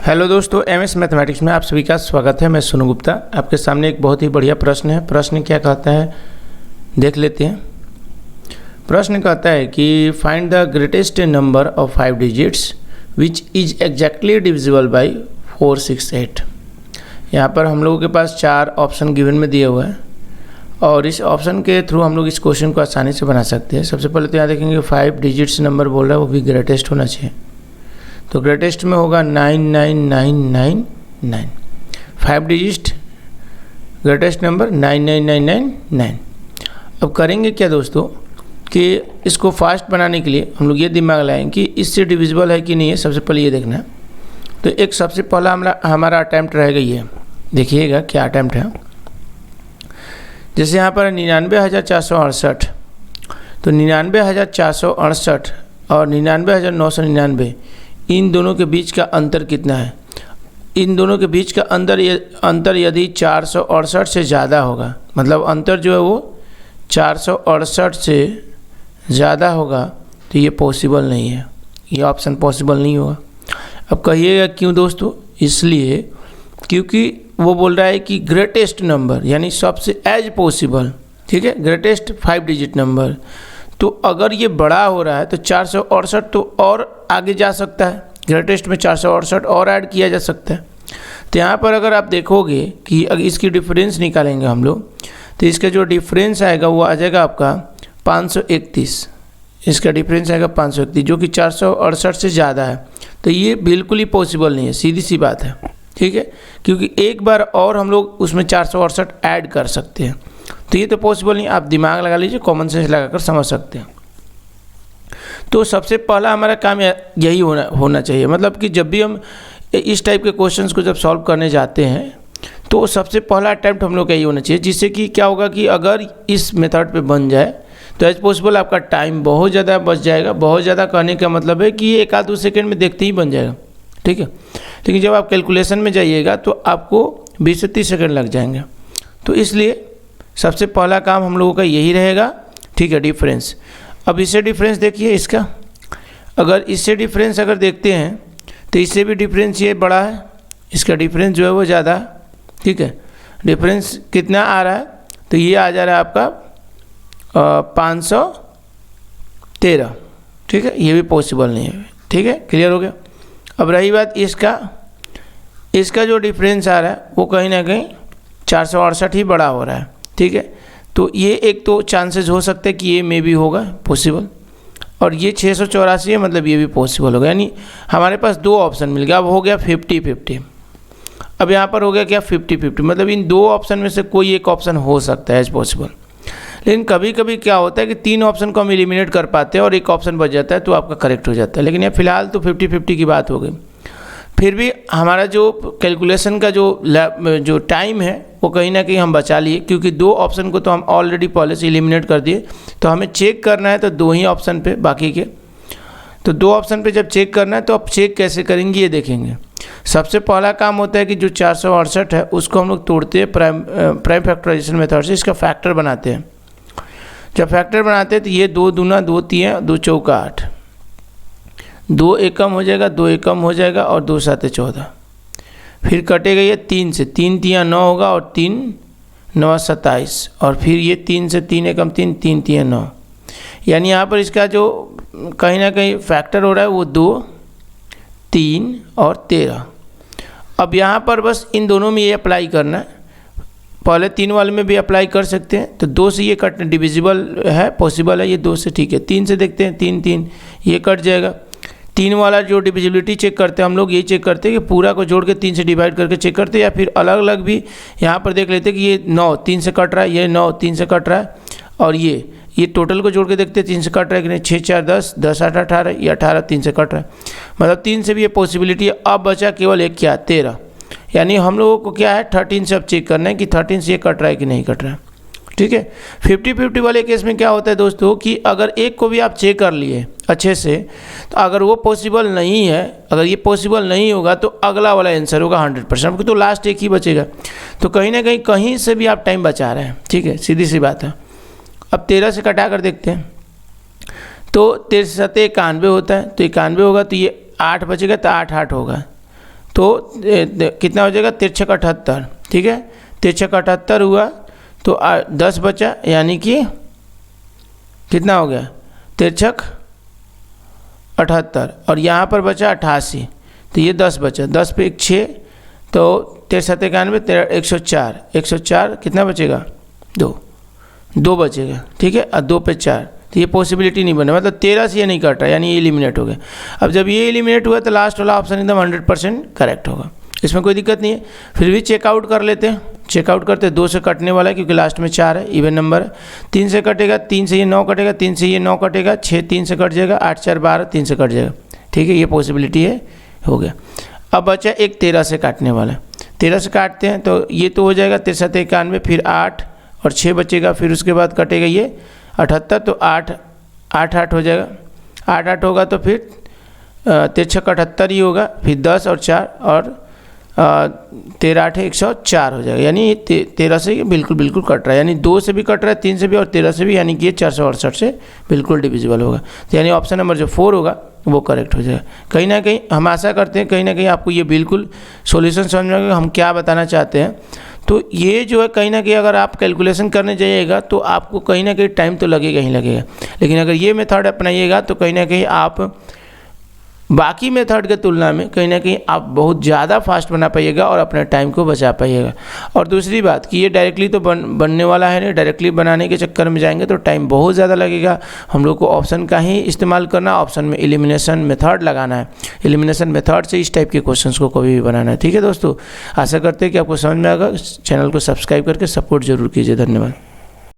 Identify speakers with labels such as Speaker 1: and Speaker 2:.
Speaker 1: Hello दोस्तों, MS mathematics में आप सभी का स्वागत है। मैं सोनू गुप्ता। आपके सामने एक बहुत ही बढ़िया प्रश्न है। प्रश्न क्या कहता है देख लेते हैं। प्रश्न कहता है कि find the greatest number of 5 digits which is exactly divisible by 468। यहाँ पर हम लोगों के पास 4 ऑप्शन गिवन में दिए हुए हैं और इस ऑप्शन के थ्रू हम लोग इस क्वेश्चन को आसानी से बना सकते हैं। सबसे पहले तो यहाँ देखेंगे 5 डिजिट्स नंबर बोल रहा है, वो भी ग्रेटेस्ट होना चाहिए। तो ग्रेटेस्ट में होगा 99999। 5 डिजिट ग्रेटेस्ट नंबर 99999। अब करेंगे क्या दोस्तों कि इसको फास्ट बनाने के लिए हम लोग ये दिमाग लाएंगे कि इससे डिविजिबल है कि नहीं है। सबसे पहले ये देखना है। तो एक सबसे पहला हमारा अटैम्प्ट रहेगा ये। देखिएगा क्या अटैम्प्ट है। जैसे यहाँ पर 99,468, तो 99,468 और 99,999, इन दोनों के बीच का अंतर कितना है। इन दोनों के बीच का अंतर यदि 468 से ज़्यादा होगा, मतलब अंतर जो है वो 468 से ज़्यादा होगा, तो ये पॉसिबल नहीं है, ये ऑप्शन पॉसिबल नहीं होगा। अब कहिएगा क्यों दोस्तों। इसलिए क्योंकि वो बोल रहा है कि ग्रेटेस्ट नंबर यानी सबसे एज पॉसिबल, ठीक है, ग्रेटेस्ट 5 डिजिट नंबर। तो अगर ये बड़ा हो रहा है तो 468 तो और आगे जा सकता है। ग्रेटेस्ट में 468 और ऐड किया जा सकता है। तो यहाँ पर अगर आप देखोगे कि अगर इसकी डिफरेंस निकालेंगे हम लोग, तो इसका जो डिफरेंस आएगा वो आ जाएगा आपका 531। इसका डिफरेंस आएगा 531, जो कि 468 से ज़्यादा है। तो ये बिल्कुल ही पॉसिबल नहीं है, सीधी सी बात है, ठीक है। क्योंकि एक बार और हम लोग उसमें 468 ऐड कर सकते हैं, तो ये तो पॉसिबल नहीं। आप दिमाग लगा लीजिए, कॉमन सेंस लगाकर समझ सकते हैं। तो सबसे पहला हमारा काम यही होना चाहिए, मतलब कि जब भी हम इस टाइप के क्वेश्चंस को जब सॉल्व करने जाते हैं तो सबसे पहला अटैम्प्ट हम लोग का यही होना चाहिए, जिससे कि क्या होगा कि अगर इस मेथड पे बन जाए तो एज पॉसिबल आपका टाइम बहुत ज़्यादा बच जाएगा। बहुत ज़्यादा कहने का मतलब है कि ये 1-2 सेकेंड में देखते ही बन जाएगा, ठीक है। लेकिन जब आप कैलकुलेशन में जाइएगा तो आपको 20 से 30 सेकेंड लग जाएंगे। तो इसलिए सबसे पहला काम हम लोगों का यही रहेगा, ठीक है, डिफरेंस। अब इससे डिफरेंस देखिए इसका, अगर इससे डिफरेंस अगर देखते हैं तो इससे भी डिफरेंस ये बड़ा है, इसका डिफरेंस जो है वो ज़्यादा है, ठीक है। डिफरेंस कितना आ रहा है, तो ये आ जा रहा है आपका 513, ठीक है। ये भी पॉसिबल नहीं है, ठीक है, क्लियर हो गया। अब रही बात इसका जो डिफरेंस आ रहा है वो कहीं ना कहीं 468 ही बड़ा हो रहा है, ठीक है। तो ये एक तो चांसेस हो सकते हैं कि ये मे भी होगा पॉसिबल, और ये 684 है, मतलब ये भी पॉसिबल होगा। यानी हमारे पास 2 ऑप्शन मिल गया। अब हो गया 50-50। अब यहाँ पर हो गया क्या 50-50, मतलब इन 2 ऑप्शन में से कोई एक ऑप्शन हो सकता है एज पॉसिबल। लेकिन कभी कभी क्या होता है कि 3 ऑप्शन को हम एलिमिनेट कर पाते हैं और एक ऑप्शन बच जाता है, तो आपका करेक्ट हो जाता है। लेकिन ये फिलहाल तो 50-50 की बात हो गई। फिर भी हमारा जो कैलकुलेशन का जो टाइम है वो कहीं ना कहीं हम बचा लिए, क्योंकि 2 ऑप्शन को तो हम ऑलरेडी पहले से एलिमिनेट कर दिए। तो हमें चेक करना है तो 2 ही ऑप्शन पे बाकी के, तो 2 ऑप्शन पे जब चेक करना है तो अब चेक कैसे करेंगे ये देखेंगे। सबसे पहला काम होता है कि जो 468 है उसको हम लोग तोड़ते हैं प्राइम फैक्टराइजेशन मेथड से, इसका फैक्टर बनाते हैं। जब फैक्टर बनाते हैं तो ये 2 दूना 2 तिया 2 चौका 8, 2 एकम हो जाएगा, 2 एकम हो जाएगा और 2 साते 14। फिर कटेगा ये 3 से, 3 तिया 9 होगा और 3 9 27, और फिर ये 3 से 3 एकम 3, 3 तिया 9। यानी यहाँ पर इसका जो कहीं ना कहीं फैक्टर हो रहा है वो 2, 3 और 13। अब यहाँ पर बस इन दोनों में ये अप्लाई करना है। पहले 3 वाले में भी अप्लाई कर सकते हैं। तो 2 से ये कट डिविजिबल है, पॉसिबल है ये 2 से, ठीक है। 3 से देखते हैं, 3 3 ये कट जाएगा। 3 वाला जो डिविजिबिलिटी चेक करते हैं हम लोग, ये चेक करते हैं कि पूरा को जोड़ के 3 से डिवाइड करके चेक करते हैं, या फिर अलग अलग भी यहाँ पर देख लेते हैं कि ये 9 3 से कट रहा है, ये 9 3 से कट रहा है, और ये टोटल को जोड़ के देखते हैं 3 से कट रहा है कि नहीं। 6 4 10, 10 8 18, ये 18 3 से कट रहा है, मतलब 3 से भी ये पॉसिबिलिटी है। अब बचा केवल एक क्या, 13। यानी हम लोगों को क्या है 13 से अब चेक करना है कि 13 से ये कट रहा है कि नहीं कट रहा है, ठीक है। 50-50 वाले केस में क्या होता है दोस्तों कि अगर एक को भी आप चेक कर लिए अच्छे से, तो अगर वो पॉसिबल नहीं है, अगर ये पॉसिबल नहीं होगा तो अगला वाला आंसर होगा 100%, तो लास्ट एक ही बचेगा। तो कहीं ना कहीं से भी आप टाइम बचा रहे हैं, ठीक है, सीधी सी बात है। अब 13 से कटा कर देखते हैं, तो 13 से 91 होता है, तो 91 होगा तो ये 8 बचेगा, तो 8 8 होगा, तो कितना हो जाएगा, 3×78, ठीक है, 3×78 हुआ तो 10 बचा, यानी कि कितना हो गया, 3×78 और यहाँ पर बचा 88, तो ये 10 बचा, 10 पे 1 6, तो 13×7=91, 104, 104 कितना बचेगा, 2 बचेगा, ठीक है, और 2 पे 4, तो ये पॉसिबिलिटी नहीं बना, मतलब 13 से ये नहीं कट रहा, यानी ये एलिमिनेट हो गया। अब जब ये एलिमिनेट हुआ तो लास्ट वाला ऑप्शन एकदम 100% करेक्ट होगा, इसमें कोई दिक्कत नहीं है। फिर भी चेकआउट कर लेते हैं, चेकआउट करते हैं, 2 से कटने वाला है क्योंकि लास्ट में 4 है, इवन नंबर है। 3 से कटेगा, 3 से ये 9 कटेगा, 3 से ये 9 कटेगा, 6 3 से कट जाएगा, 8 4 12, 3 से कट जाएगा, ठीक है, ये पॉसिबिलिटी है, हो गया। अब बचा एक 13 से काटने वाला, 13 से काटते हैं तो ये तो हो जाएगा 63×91, फिर 8 और 6 बचेगा, फिर उसके बाद कटेगा ये 78, तो 8 8 8 हो जाएगा, 8 8 होगा तो फिर 3×78 ही होगा, फिर 10 और 4 और 13 8 104 हो जाएगा, यानी 13 से बिल्कुल कट रहा है, यानी 2 से भी कट रहा है, 3 से भी और 13 से भी, यानी कि ये 468 से बिल्कुल डिविजिबल होगा। तो यानी ऑप्शन नंबर जो 4 होगा वो करेक्ट हो जाएगा। कहीं ना कहीं हम आशा करते हैं कहीं ना कहीं आपको ये बिल्कुल सॉल्यूशन समझ में आएगा हम क्या बताना चाहते हैं। तो ये जो है कहीं ना कहीं अगर आप कैलकुलेशन करने जाइएगा तो आपको कहीं ना कहीं टाइम तो लगेगा ही लगेगा, लेकिन अगर ये मेथड अपनाइएगा तो कहीं ना कहीं आप बाकी मेथड के तुलना में कहीं ना कहीं आप बहुत ज़्यादा फास्ट बना पाइएगा और अपने टाइम को बचा पाइएगा। और दूसरी बात कि ये डायरेक्टली तो बनने वाला है नहीं, डायरेक्टली बनाने के चक्कर में जाएंगे तो टाइम बहुत ज़्यादा लगेगा। हम लोग को ऑप्शन का ही इस्तेमाल करना, ऑप्शन में एलिमिनेशन मेथड लगाना है, एलिमिनेशन मेथड से इस टाइप के क्वेश्चंस को कभी भी बनाना है। ठीक है दोस्तों, आशा करते हैं कि आपको समझ में आएगा। चैनल को सब्सक्राइब करके सपोर्ट जरूर कीजिए। धन्यवाद।